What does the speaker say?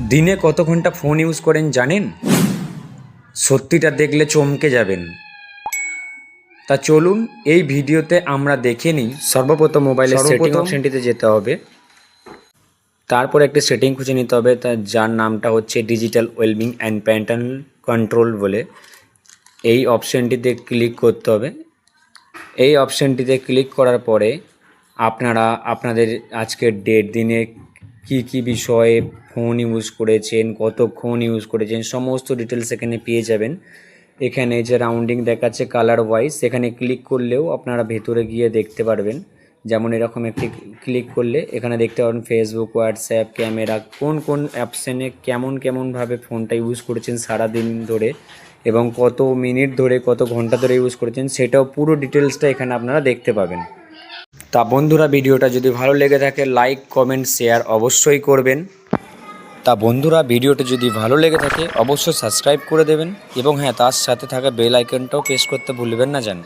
দিনে কত ঘন্টা ফোন ইউজ করেন জানেন? সত্যিটা দেখলে চমকে যাবেন। তা চলুন এই ভিডিওতে আমরা দেখে নিই। সর্বপ্রথম মোবাইলের সেটিং অপশনটিতে যেতে হবে, তারপর একটি সেটিং খুঁজে নিতে হবে যার নামটা হচ্ছে digital wellbeing and parental control বলে। এই অপশনটিতে ক্লিক করতে হবে। এই অপশনটিতে ক্লিক করার পরে আপনারা আপনাদের আজকের ডেট, দিনে কি বিষয়ে ফোন ইউজ করেছেন, কতক্ষণ ইউজ করেছেন, সমস্ত ডিটেলস এখানে পেয়ে যাবেন। এখানে যে রাউন্ডিং দেখাচ্ছে কালার ওয়াইজ, সেখানে ক্লিক করলেও আপনারা ভেতরে গিয়ে দেখতে পারবেন। যেমন এরকম একটি ক্লিক করলে এখানে দেখতে পারবেন ফেসবুক, হোয়াটসঅ্যাপ, ক্যামেরা, কোন অপশানে কেমনভাবে ফোনটা ইউজ করেছেন সারাদিন ধরে এবং কত মিনিট ধরে, কত ঘন্টা ধরে ইউজ করেছেন, সেটাও পুরো ডিটেলসটা এখানে আপনারা দেখতে পাবেন। তা বন্ধুরা, ভিডিওটা যদি ভালো লেগে থাকে লাইক, কমেন্ট, শেয়ার অবশ্যই করবেন। ভিডিওটা যদি ভালো লেগে থাকে অবশ্যই সাবস্ক্রাইব করে দেবেন এবং হ্যাঁ, তার সাথে থাকা বেল আইকনটাও প্রেস করতে ভুলবেন না যেন।